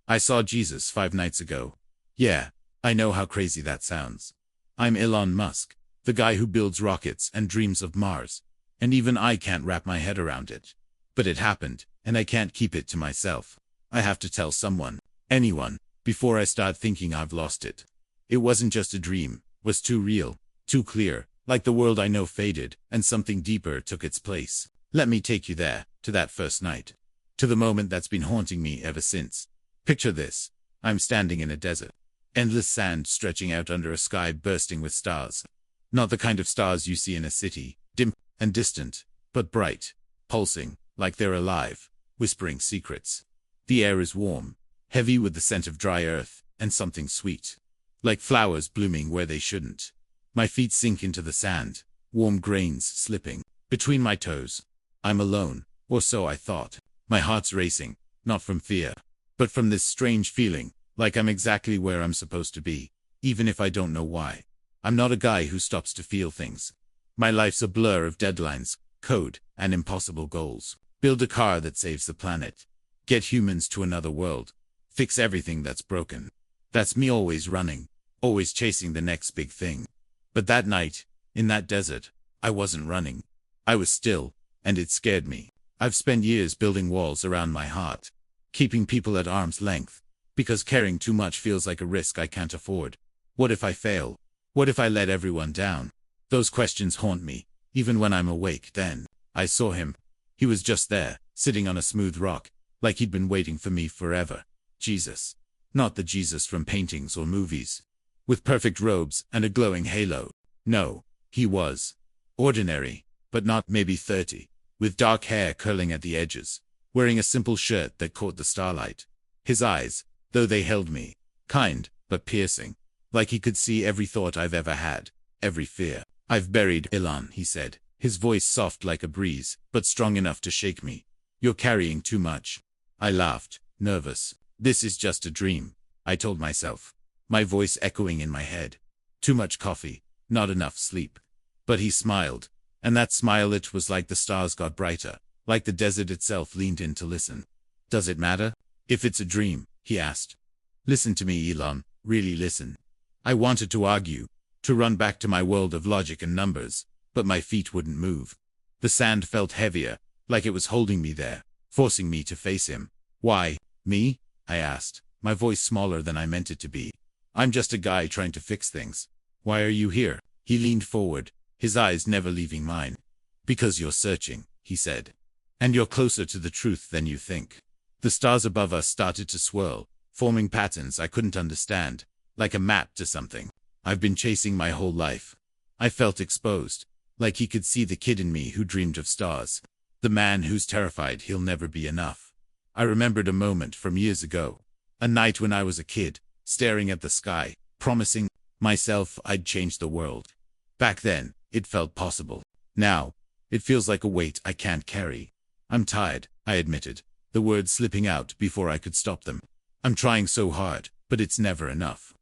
I saw Jesus 5 nights ago. Yeah, I know how crazy that sounds. I'm Elon Musk, the guy who builds rockets and dreams of Mars. And even I can't wrap my head around it. But it happened, and I can't keep it to myself. I have to tell someone, anyone, before I start thinking I've lost it. It wasn't just a dream, was too real, too clear, like the world I know faded, and something deeper took its place. Let me take you there, to that first night. To the moment that's been haunting me ever since. Picture this. I'm standing in a desert. Endless sand stretching out under a sky bursting with stars. Not the kind of stars you see in a city, dim and distant, but bright, pulsing, like they're alive, whispering secrets. The air is warm, heavy with the scent of dry earth, and something sweet. Like flowers blooming where they shouldn't. My feet sink into the sand, warm grains slipping between my toes. I'm alone, or so I thought. My heart's racing, not from fear, but from this strange feeling, like I'm exactly where I'm supposed to be, even if I don't know why. I'm not a guy who stops to feel things. My life's a blur of deadlines, code, and impossible goals. Build a car that saves the planet. Get humans to another world. Fix everything that's broken. That's me always running, always chasing the next big thing. But that night, in that desert, I wasn't running. I was still, and it scared me. I've spent years building walls around my heart, keeping people at arm's length, because caring too much feels like a risk I can't afford. What if I fail? What if I let everyone down? Those questions haunt me, even when I'm awake. Then, I saw him. He was just there, sitting on a smooth rock, like he'd been waiting for me forever. Jesus. Not the Jesus from paintings or movies, with perfect robes and a glowing halo. No, he was ordinary, but not maybe 30, with dark hair curling at the edges, wearing a simple shirt that caught the starlight. His eyes, though they held me, kind, but piercing, like he could see every thought I've ever had, every fear. I've buried Elon, he said, his voice soft like a breeze, but strong enough to shake me. You're carrying too much. I laughed, nervous. This is just a dream, I told myself, my voice echoing in my head. Too much coffee, not enough sleep. But he smiled, and that smile, it was like the stars got brighter, like the desert itself leaned in to listen. Does it matter? If it's a dream, he asked. Listen to me, Elon, really listen. I wanted to argue, to run back to my world of logic and numbers, but my feet wouldn't move. The sand felt heavier, like it was holding me there, forcing me to face him. Why, me? I asked, my voice smaller than I meant it to be. I'm just a guy trying to fix things. Why are you here? He leaned forward, his eyes never leaving mine. Because you're searching, he said. And you're closer to the truth than you think. The stars above us started to swirl, forming patterns I couldn't understand, like a map to something I've been chasing my whole life. I felt exposed, like he could see the kid in me who dreamed of stars, the man who's terrified he'll never be enough. I remembered a moment from years ago, a night when I was a kid, staring at the sky, promising myself I'd change the world. Back then, it felt possible. Now, it feels like a weight I can't carry. I'm tired, I admitted, the words slipping out before I could stop them. I'm trying so hard, but it's never enough.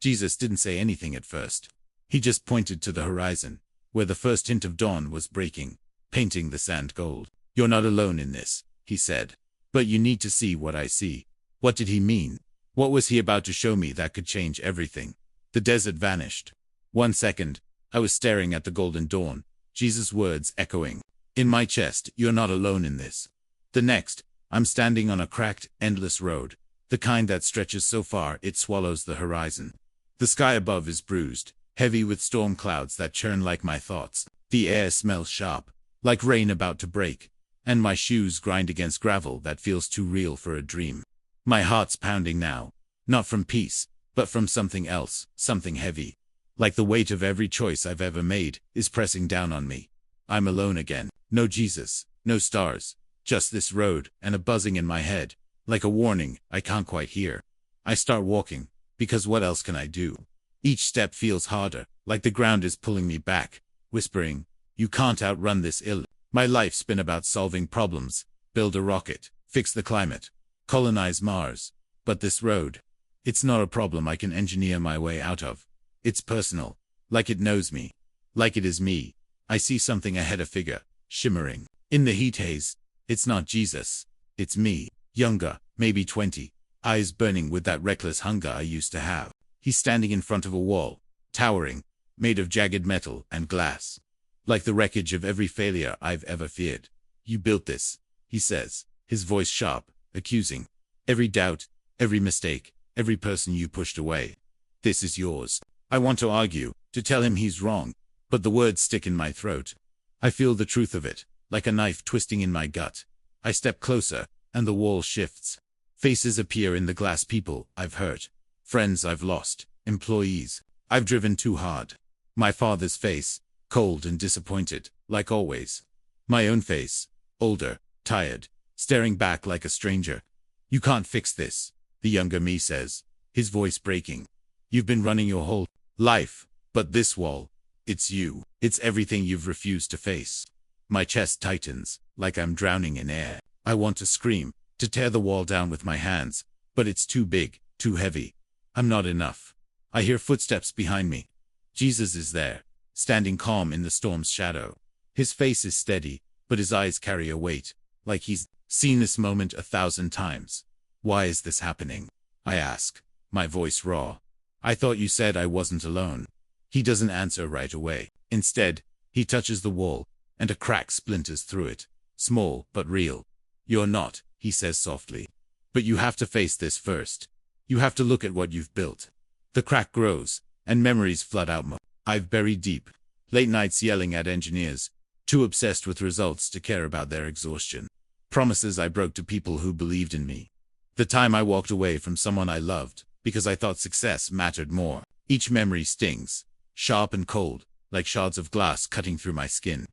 Jesus didn't say anything at first. He just pointed to the horizon, where the first hint of dawn was breaking, painting the sand gold. You're not alone in this, he said. But you need to see what I see. What did he mean? What was he about to show me that could change everything? The desert vanished. 1 second, I was staring at the golden dawn, Jesus' words echoing in my chest, you're not alone in this. The next, I'm standing on a cracked, endless road, the kind that stretches so far it swallows the horizon. The sky above is bruised, heavy with storm clouds that churn like my thoughts. The air smells sharp, like rain about to break, and my shoes grind against gravel that feels too real for a dream. My heart's pounding now, not from peace, but from something else, something heavy. Like the weight of every choice I've ever made is pressing down on me. I'm alone again. No Jesus, no stars, just this road and a buzzing in my head, like a warning I can't quite hear. I start walking, because what else can I do? Each step feels harder, like the ground is pulling me back, whispering, you can't outrun this ill. My life's been about solving problems, build a rocket, fix the climate, colonize Mars. But this road, it's not a problem I can engineer my way out of. It's personal, like it knows me, like it is me. I see something ahead, a figure, shimmering in the heat haze. It's not Jesus, it's me, younger, maybe 20. eyes burning with that reckless hunger I used to have. He's standing in front of a wall, towering, made of jagged metal and glass, like the wreckage of every failure I've ever feared. You built this, he says, his voice sharp, accusing. Every doubt, every mistake, every person you pushed away. This is yours. I want to argue, to tell him he's wrong, but the words stick in my throat. I feel the truth of it, like a knife twisting in my gut. I step closer, and the wall shifts. Faces appear in the glass. People I've hurt, friends I've lost, employees I've driven too hard. My father's face, cold and disappointed, like always. My own face, older, tired, staring back like a stranger. You can't fix this, the younger me says, his voice breaking. You've been running your whole life, but this wall, it's you. It's everything you've refused to face. My chest tightens, like I'm drowning in air. I want to scream, to tear the wall down with my hands, but it's too big, too heavy. I'm not enough. I hear footsteps behind me. Jesus is there, standing calm in the storm's shadow. His face is steady, but his eyes carry a weight, like he's seen this moment 1,000 times. Why is this happening? I ask, my voice raw. I thought you said I wasn't alone. He doesn't answer right away. Instead, he touches the wall, and a crack splinters through it. Small, but real. You're not, he says softly. But you have to face this first. You have to look at what you've built. The crack grows, and memories flood out. I've buried deep. Late nights yelling at engineers, too obsessed with results to care about their exhaustion. Promises I broke to people who believed in me. The time I walked away from someone I loved, because I thought success mattered more. Each memory stings, sharp and cold, like shards of glass cutting through my skin.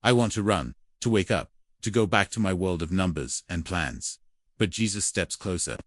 I want to run, to wake up, to go back to my world of numbers and plans. But Jesus steps closer.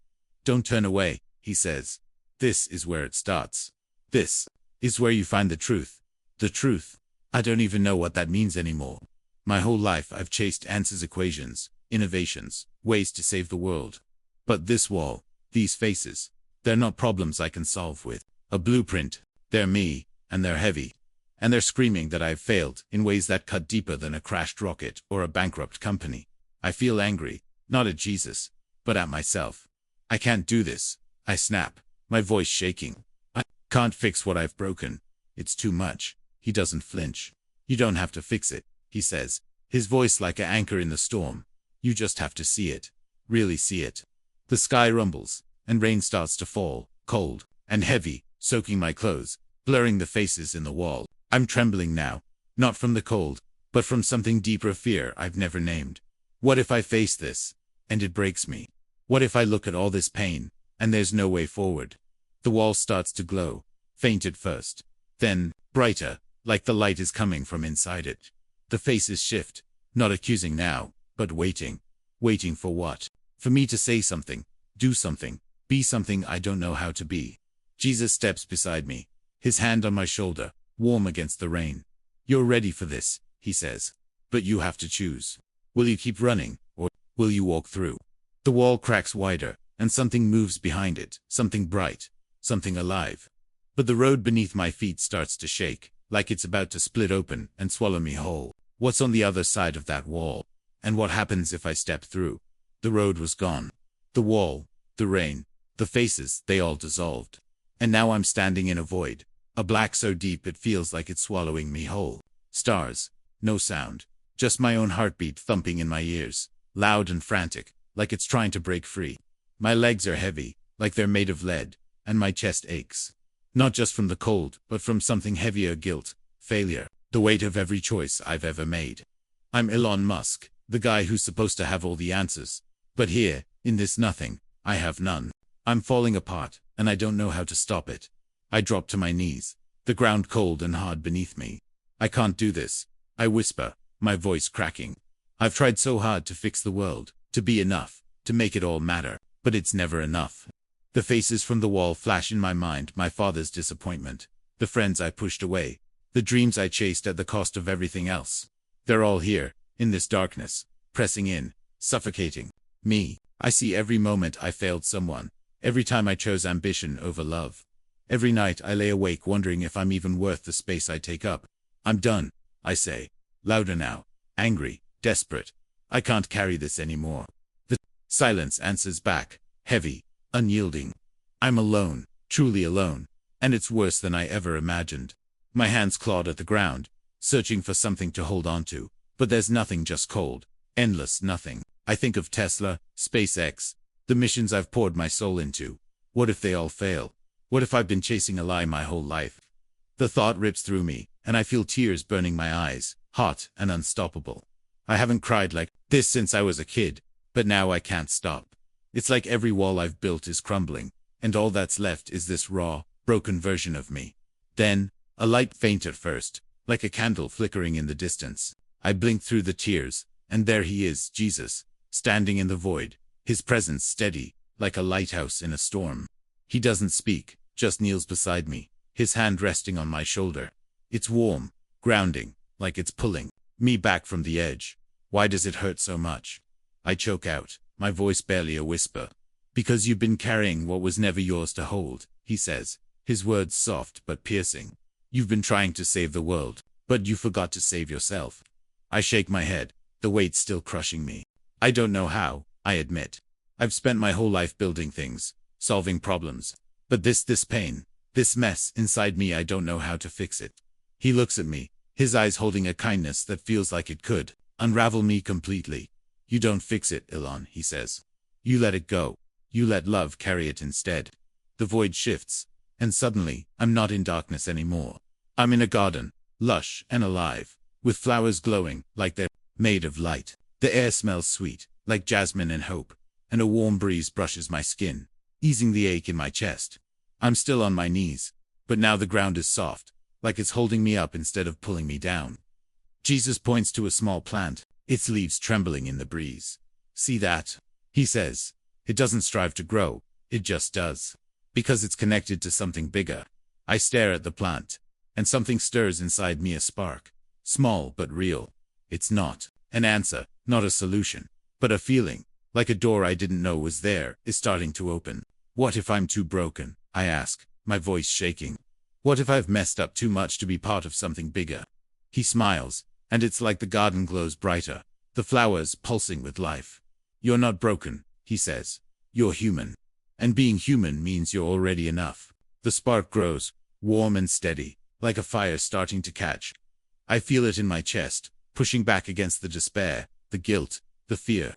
Don't turn away, he says. This is where it starts. This is where you find the truth. The truth. I don't even know what that means anymore. My whole life I've chased answers, equations, innovations, ways to save the world. But this wall, these faces, they're not problems I can solve with a blueprint. They're me, and they're heavy. And they're screaming that I've failed in ways that cut deeper than a crashed rocket or a bankrupt company. I feel angry, not at Jesus, but at myself. I can't do this, I snap, my voice shaking. I can't fix what I've broken. It's too much. He doesn't flinch. You don't have to fix it, he says, his voice like an anchor in the storm. You just have to see it. Really see it. The sky rumbles, and rain starts to fall, cold and heavy, soaking my clothes, blurring the faces in the wall. I'm trembling now, not from the cold, but from something deeper, fear I've never named. What if I face this, and it breaks me? What if I look at all this pain, and there's no way forward? The wall starts to glow, faint at first, then brighter, like the light is coming from inside it. The faces shift, not accusing now, but waiting. Waiting for what? For me to say something, do something, be something I don't know how to be. Jesus steps beside me, his hand on my shoulder, warm against the rain. You're ready for this, he says. But you have to choose. Will you keep running, or will you walk through? The wall cracks wider, and something moves behind it, something bright, something alive. But the road beneath my feet starts to shake, like it's about to split open and swallow me whole. What's on the other side of that wall? And what happens if I step through? The road was gone. The wall, the rain, the faces, they all dissolved. And now I'm standing in a void, a black so deep it feels like it's swallowing me whole. Stars, no sound, just my own heartbeat thumping in my ears, loud and frantic, like it's trying to break free. My legs are heavy, like they're made of lead, and my chest aches. Not just from the cold, but from something heavier: guilt, failure, the weight of every choice I've ever made. I'm Elon Musk, the guy who's supposed to have all the answers. But here, in this nothing, I have none. I'm falling apart, and I don't know how to stop it. I drop to my knees, the ground cold and hard beneath me. I can't do this, I whisper, my voice cracking. I've tried so hard to fix the world, to be enough, to make it all matter, but it's never enough. The faces from the wall flash in my mind: my father's disappointment, the friends I pushed away, the dreams I chased at the cost of everything else. They're all here, in this darkness, pressing in, suffocating me. I see every moment I failed someone, every time I chose ambition over love. Every night I lay awake wondering if I'm even worth the space I take up. I'm done, I say, louder now, angry, desperate. I can't carry this anymore. The silence answers back, heavy, unyielding. I'm alone, truly alone, and it's worse than I ever imagined. My hands clawed at the ground, searching for something to hold on to, but there's nothing, just cold, endless nothing. I think of Tesla, SpaceX, the missions I've poured my soul into. What if they all fail? What if I've been chasing a lie my whole life? The thought rips through me, and I feel tears burning my eyes, hot and unstoppable. I haven't cried like this since I was a kid, but now I can't stop. It's like every wall I've built is crumbling, and all that's left is this raw, broken version of me. Then, a light, faint at first, like a candle flickering in the distance. I blink through the tears, and there he is, Jesus, standing in the void, his presence steady, like a lighthouse in a storm. He doesn't speak, just kneels beside me, his hand resting on my shoulder. It's warm, grounding, like it's pulling me back from the edge. Why does it hurt so much? I choke out, my voice barely a whisper. Because you've been carrying what was never yours to hold, he says, his words soft but piercing. You've been trying to save the world, but you forgot to save yourself. I shake my head, the weight still crushing me. I don't know how, I admit. I've spent my whole life building things, solving problems. But this pain, this mess inside me, I don't know how to fix it. He looks at me, his eyes holding a kindness that feels like it could unravel me completely. You don't fix it, Elon, he says. You let it go. You let love carry it instead. The void shifts, and suddenly, I'm not in darkness anymore. I'm in a garden, lush and alive, with flowers glowing like they're made of light. The air smells sweet, like jasmine and hope, and a warm breeze brushes my skin, easing the ache in my chest. I'm still on my knees, but now the ground is soft, like it's holding me up instead of pulling me down. Jesus points to a small plant, its leaves trembling in the breeze. See that? He says. It doesn't strive to grow, it just does. Because it's connected to something bigger. I stare at the plant, and something stirs inside me, a spark. Small but real. It's not an answer, not a solution, but a feeling, like a door I didn't know was there, is starting to open. What if I'm too broken? I ask, my voice shaking. What if I've messed up too much to be part of something bigger? He smiles, and it's like the garden glows brighter, the flowers pulsing with life. You're not broken, he says. You're human. And being human means you're already enough. The spark grows, warm and steady, like a fire starting to catch. I feel it in my chest, pushing back against the despair, the guilt, the fear.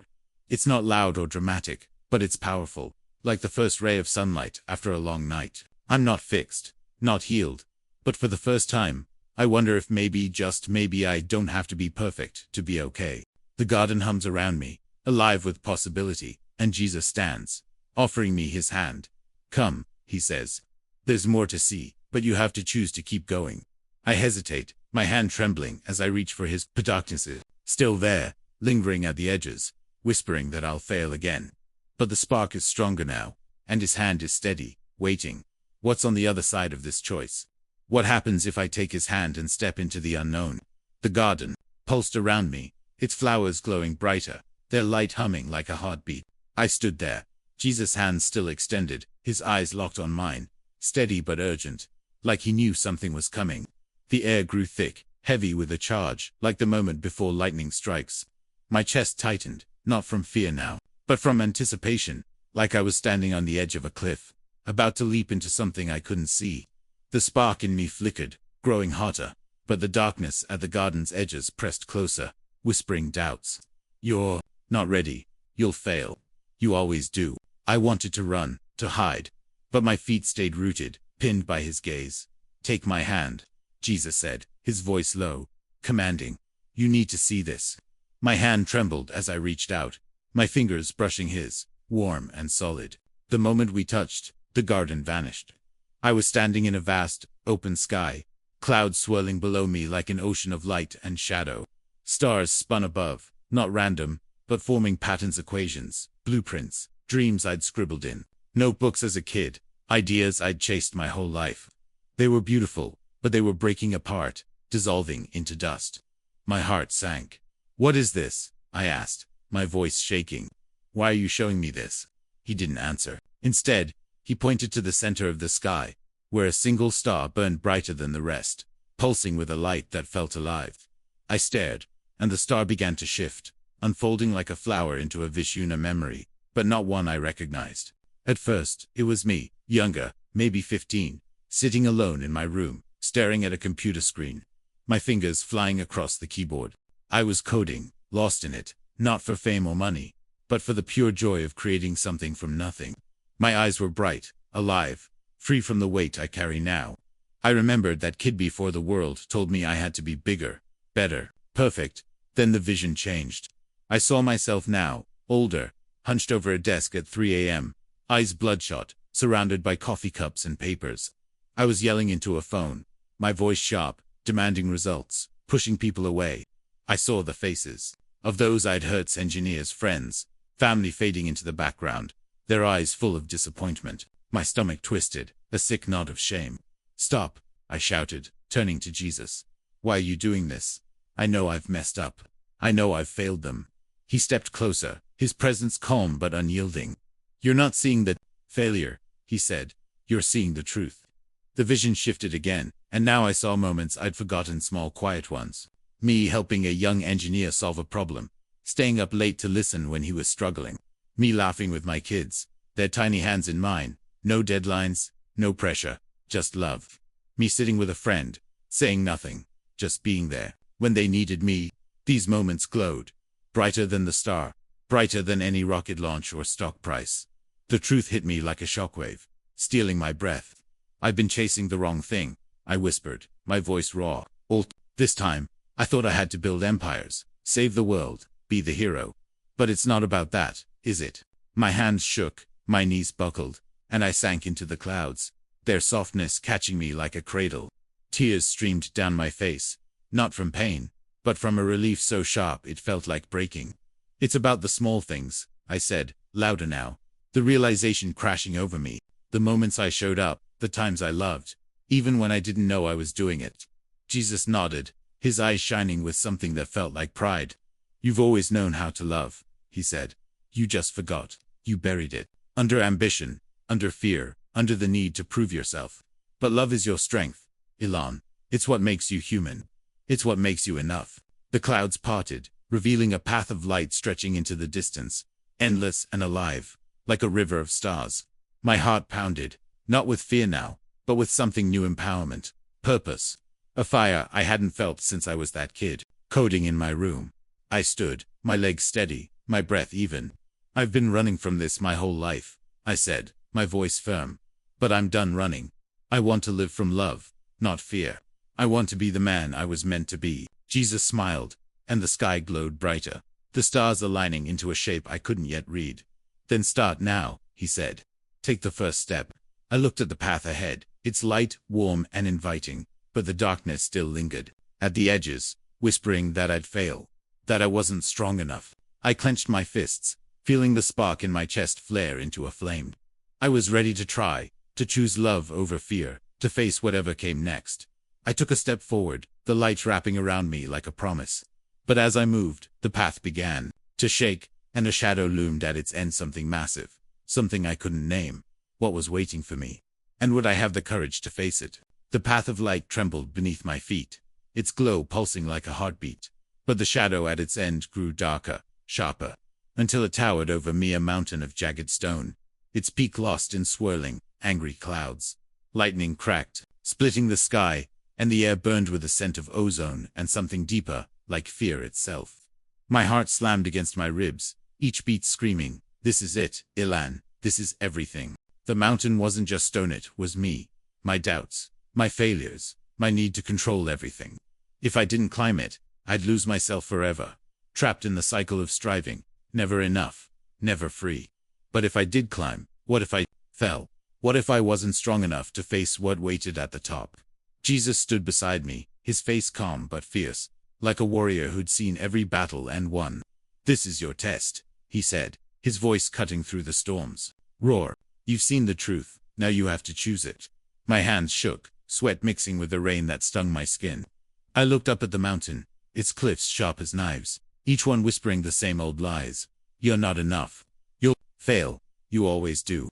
It's not loud or dramatic, but it's powerful, like the first ray of sunlight after a long night. I'm not fixed, not healed, but for the first time, I wonder if maybe, just maybe, I don't have to be perfect to be okay. The garden hums around me, alive with possibility, and Jesus stands, offering me his hand. Come, he says. There's more to see, but you have to choose to keep going. I hesitate, my hand trembling as I reach for his. Darkness is still there, lingering at the edges, whispering that I'll fail again. But the spark is stronger now, and his hand is steady, waiting. What's on the other side of this choice? What happens if I take his hand and step into the unknown? The garden pulsed around me, its flowers glowing brighter, their light humming like a heartbeat. I stood there, Jesus' hand still extended, his eyes locked on mine, steady but urgent, like he knew something was coming. The air grew thick, heavy with a charge, like the moment before lightning strikes. My chest tightened, not from fear now, but from anticipation, like I was standing on the edge of a cliff, about to leap into something I couldn't see. The spark in me flickered, growing hotter, but the darkness at the garden's edges pressed closer, whispering doubts. You're not ready. You'll fail. You always do. I wanted to run, to hide, but my feet stayed rooted, pinned by his gaze. Take my hand, Jesus said, his voice low, commanding. You need to see this. My hand trembled as I reached out, my fingers brushing his, warm and solid. The moment we touched, the garden vanished. I was standing in a vast, open sky, clouds swirling below me like an ocean of light and shadow. Stars spun above, not random, but forming patterns, equations, blueprints, dreams I'd scribbled in notebooks as a kid, ideas I'd chased my whole life. They were beautiful, but they were breaking apart, dissolving into dust. My heart sank. What is this? I asked, my voice shaking. Why are you showing me this? He didn't answer. Instead, he pointed to the center of the sky, where a single star burned brighter than the rest, pulsing with a light that felt alive. I stared, and the star began to shift, unfolding like a flower into a Vishnu memory, but not one I recognized. At first, it was me, younger, maybe 15, sitting alone in my room, staring at a computer screen, my fingers flying across the keyboard. I was coding, lost in it, not for fame or money, but for the pure joy of creating something from nothing. My eyes were bright, alive, free from the weight I carry now. I remembered that kid before the world told me I had to be bigger, better, perfect. Then the vision changed. I saw myself now, older, hunched over a desk at 3 a.m., eyes bloodshot, surrounded by coffee cups and papers. I was yelling into a phone, my voice sharp, demanding results, pushing people away. I saw the faces of those I'd hurt, engineers, friends, family fading into the background, their eyes full of disappointment. My stomach twisted, a sick knot of shame. "Stop," I shouted, turning to Jesus. "Why are you doing this? I know I've messed up. I know I've failed them." He stepped closer, his presence calm but unyielding. "You're not seeing the failure," he said. "You're seeing the truth." The vision shifted again, and now I saw moments I'd forgotten, small quiet ones. Me helping a young engineer solve a problem, staying up late to listen when he was struggling. Me laughing with my kids, their tiny hands in mine, no deadlines, no pressure, just love. Me sitting with a friend, saying nothing, just being there. When they needed me, these moments glowed, brighter than the star, brighter than any rocket launch or stock price. The truth hit me like a shockwave, stealing my breath. "I've been chasing the wrong thing," I whispered, my voice raw. "All this time, I thought I had to build empires, save the world, be the hero. But it's not about that, is it?" My hands shook, my knees buckled, and I sank into the clouds, their softness catching me like a cradle. Tears streamed down my face, not from pain, but from a relief so sharp it felt like breaking. "It's about the small things," I said, louder now, the realization crashing over me, the moments I showed up, the times I loved, even when I didn't know I was doing it. Jesus nodded, his eyes shining with something that felt like pride. "You've always known how to love," he said. "You just forgot. You buried it. Under ambition, under fear, under the need to prove yourself. But love is your strength, Elon. It's what makes you human. It's what makes you enough." The clouds parted, revealing a path of light stretching into the distance, endless and alive, like a river of stars. My heart pounded, not with fear now, but with something new: empowerment, purpose, a fire I hadn't felt since I was that kid, coding in my room. I stood, my legs steady, my breath even. "I've been running from this my whole life," I said, my voice firm. "But I'm done running. I want to live from love, not fear. I want to be the man I was meant to be." Jesus smiled, and the sky glowed brighter, the stars aligning into a shape I couldn't yet read. "Then start now," he said. "Take the first step." I looked at the path ahead, its light, warm and inviting, but the darkness still lingered, at the edges, whispering that I'd fail, that I wasn't strong enough. I clenched my fists, feeling the spark in my chest flare into a flame. I was ready to try, to choose love over fear, to face whatever came next. I took a step forward, the light wrapping around me like a promise. But as I moved, the path began to shake, and a shadow loomed at its end, something massive, something I couldn't name. What was waiting for me? And would I have the courage to face it? The path of light trembled beneath my feet, its glow pulsing like a heartbeat. But the shadow at its end grew darker, sharper, until it towered over me, a mountain of jagged stone, its peak lost in swirling, angry clouds. Lightning cracked, splitting the sky, and the air burned with a scent of ozone and something deeper, like fear itself. My heart slammed against my ribs, each beat screaming, "This is it, Elon, this is everything." The mountain wasn't just stone, it was me, my doubts, my failures, my need to control everything. If I didn't climb it, I'd lose myself forever, trapped in the cycle of striving, never enough, never free. But if I did climb, what if I fell? What if I wasn't strong enough to face what waited at the top? Jesus stood beside me, his face calm but fierce, like a warrior who'd seen every battle and won. "This is your test," he said, his voice cutting through the storm's roar. "You've seen the truth, now you have to choose it." My hands shook, sweat mixing with the rain that stung my skin. I looked up at the mountain, its cliffs sharp as knives, each one whispering the same old lies. "You're not enough. You'll fail. You always do."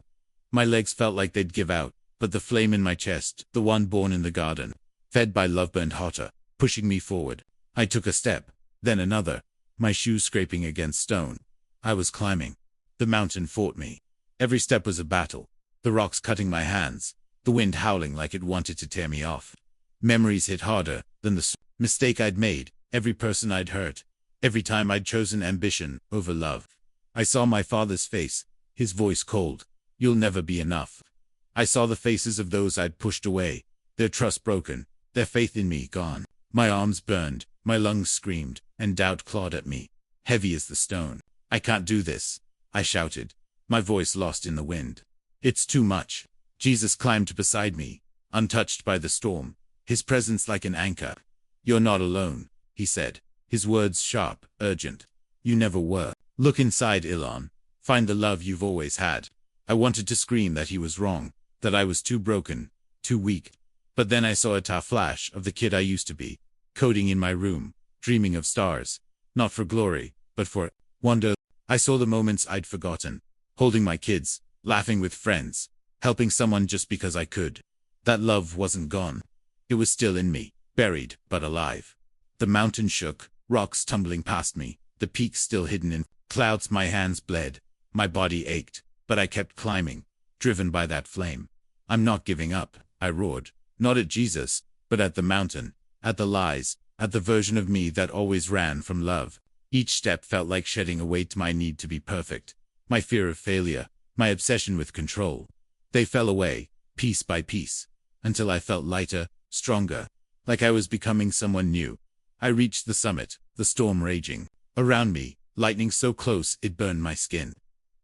My legs felt like they'd give out, but the flame in my chest, the one born in the garden, fed by love, burned hotter, pushing me forward. I took a step, then another, my shoes scraping against stone. I was climbing. The mountain fought me. Every step was a battle, the rocks cutting my hands, the wind howling like it wanted to tear me off. Memories hit harder than the mistake I'd made, every person I'd hurt, every time I'd chosen ambition over love. I saw my father's face, his voice cold. You'll never be enough. I saw the faces of those I'd pushed away, their trust broken, their faith in me gone. My arms burned, my lungs screamed, and doubt clawed at me, heavy as the stone. I can't do this, I shouted, my voice lost in the wind. It's too much. Jesus climbed beside me, untouched by the storm, his presence like an anchor. You're not alone, he said, his words sharp, urgent. You never were. Look inside, Elon. Find the love you've always had. I wanted to scream that he was wrong, that I was too broken, too weak. But then I saw a flash of the kid I used to be, coding in my room, dreaming of stars, not for glory, but for wonder. I saw the moments I'd forgotten, holding my kids, laughing with friends, helping someone just because I could. That love wasn't gone. It was still in me, buried, but alive. The mountain shook, rocks tumbling past me, the peaks still hidden in clouds. My hands bled, my body ached, but I kept climbing, driven by that flame. I'm not giving up, I roared, not at Jesus, but at the mountain, at the lies, at the version of me that always ran from love. Each step felt like shedding a weight, my need to be perfect, my fear of failure, my obsession with control. They fell away, piece by piece, until I felt lighter, stronger, like I was becoming someone new. I reached the summit, the storm raging around me, lightning so close it burned my skin.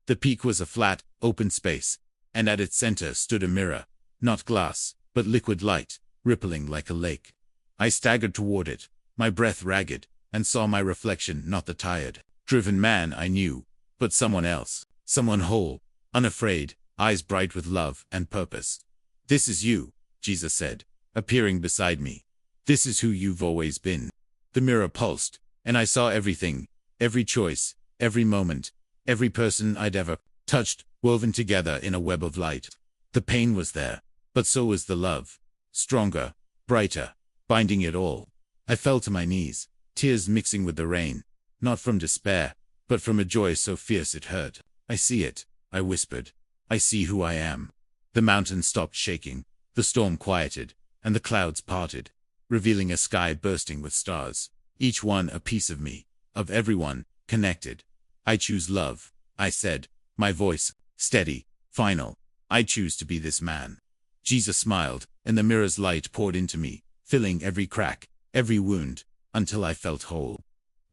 The peak was a flat, open space, and at its center stood a mirror, not glass, but liquid light, rippling like a lake. I staggered toward it, my breath ragged, and saw my reflection, not the tired, driven man I knew, but someone else, someone whole, unafraid, eyes bright with love and purpose. This is you, Jesus said, appearing beside me. This is who you've always been. The mirror pulsed, and I saw everything, every choice, every moment, every person I'd ever touched, woven together in a web of light. The pain was there, but so was the love, stronger, brighter, binding it all. I fell to my knees, tears mixing with the rain, not from despair, but from a joy so fierce it hurt. I see it, I whispered. I see who I am. The mountain stopped shaking, the storm quieted, and the clouds parted, revealing a sky bursting with stars, each one a piece of me, of everyone, connected. I choose love, I said, my voice, steady, final. I choose to be this man. Jesus smiled, and the mirror's light poured into me, filling every crack, every wound, until I felt whole.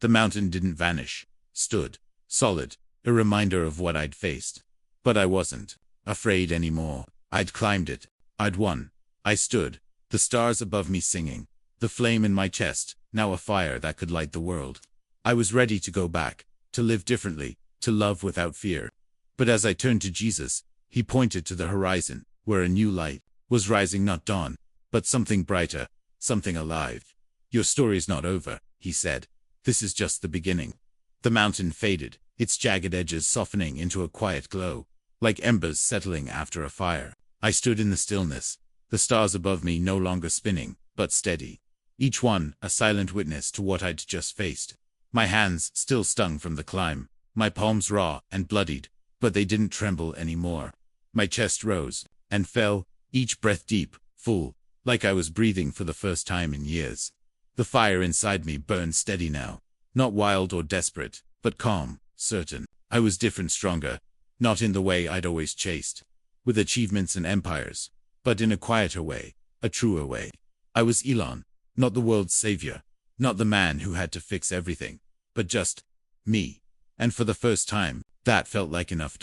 The mountain didn't vanish, stood, solid, a reminder of what I'd faced. But I wasn't afraid anymore. I'd climbed it. I'd won. I stood, the stars above me singing, the flame in my chest, now a fire that could light the world. I was ready to go back, to live differently, to love without fear. But as I turned to Jesus, he pointed to the horizon, where a new light was rising, not dawn, but something brighter, something alive. Your story's not over, he said. This is just the beginning. The mountain faded, its jagged edges softening into a quiet glow, like embers settling after a fire. I stood in the stillness, the stars above me no longer spinning, but steady. Each one a silent witness to what I'd just faced. My hands still stung from the climb, my palms raw and bloodied, but they didn't tremble anymore. My chest rose and fell, each breath deep, full, like I was breathing for the first time in years. The fire inside me burned steady now, not wild or desperate, but calm, certain. I was different, stronger, not in the way I'd always chased, with achievements and empires, but in a quieter way, a truer way. I was Elon, not the world's savior, not the man who had to fix everything, but just me. And for the first time, that felt like enough.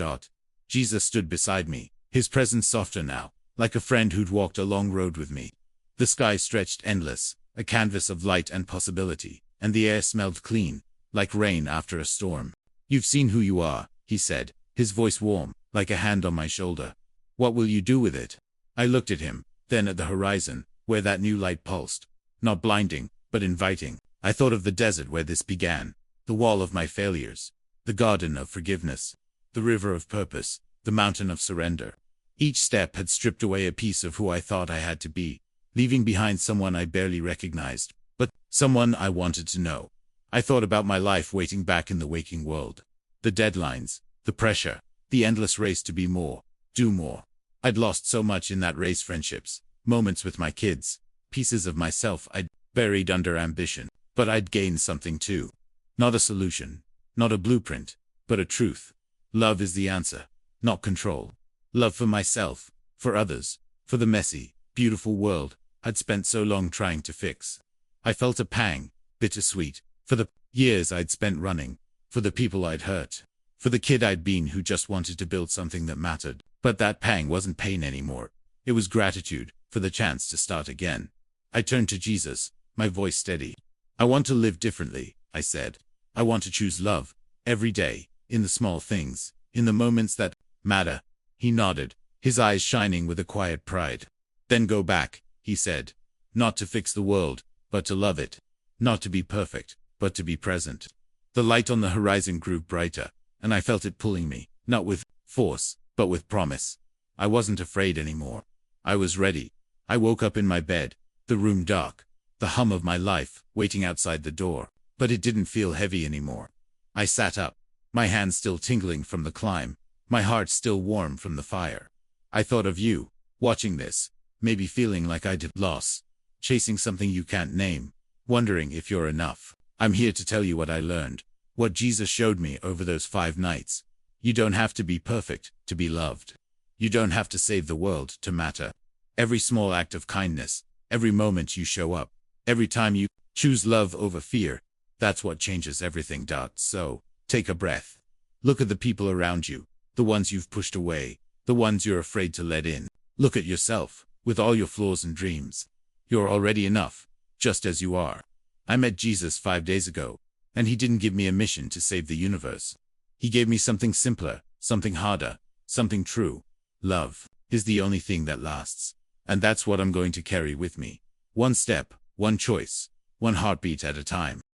Jesus stood beside me, his presence softer now, like a friend who'd walked a long road with me. The sky stretched endless, a canvas of light and possibility, and the air smelled clean, like rain after a storm. You've seen who you are, he said, his voice warm, like a hand on my shoulder. What will you do with it? I looked at him, then at the horizon, where that new light pulsed. Not blinding, but inviting. I thought of the desert where this began, the wall of my failures, the garden of forgiveness, the river of purpose, the mountain of surrender. Each step had stripped away a piece of who I thought I had to be, leaving behind someone I barely recognized, but someone I wanted to know. I thought about my life waiting back in the waking world. The deadlines, the pressure, The endless race to be more, do more. I'd lost so much in that race: friendships, moments with my kids, pieces of myself I'd buried under ambition. But I'd gained something too. Not a solution, not a blueprint, but a truth. Love is the answer, not control. Love for myself, for others, for the messy, beautiful world I'd spent so long trying to fix. I felt a pang, bittersweet, for the years I'd spent running, for the people I'd hurt, for the kid I'd been who just wanted to build something that mattered. But that pang wasn't pain anymore. It was gratitude for the chance to start again. I turned to Jesus, my voice steady. I want to live differently, I said. I want to choose love, every day, in the small things, in the moments that matter. He nodded, his eyes shining with a quiet pride. Then go back, he said. Not to fix the world, but to love it. Not to be perfect, but to be present. The light on the horizon grew brighter, and I felt it pulling me, not with force, but with promise. I wasn't afraid anymore. I was ready. I woke up in my bed, the room dark, the hum of my life waiting outside the door, but it didn't feel heavy anymore. I sat up, my hands still tingling from the climb, my heart still warm from the fire. I thought of you, watching this, maybe feeling like I did loss, chasing something you can't name, wondering if you're enough. I'm here to tell you what I learned, what Jesus showed me over those 5 nights. You don't have to be perfect to be loved. You don't have to save the world to matter. Every small act of kindness, every moment you show up, every time you choose love over fear, that's what changes everything. So, take a breath. Look at the people around you, the ones you've pushed away, the ones you're afraid to let in. Look at yourself, with all your flaws and dreams. You're already enough, just as you are. I met Jesus 5 days ago, and he didn't give me a mission to save the universe. He gave me something simpler, something harder, something true. Love is the only thing that lasts. And that's what I'm going to carry with me. One step, one choice, one heartbeat at a time.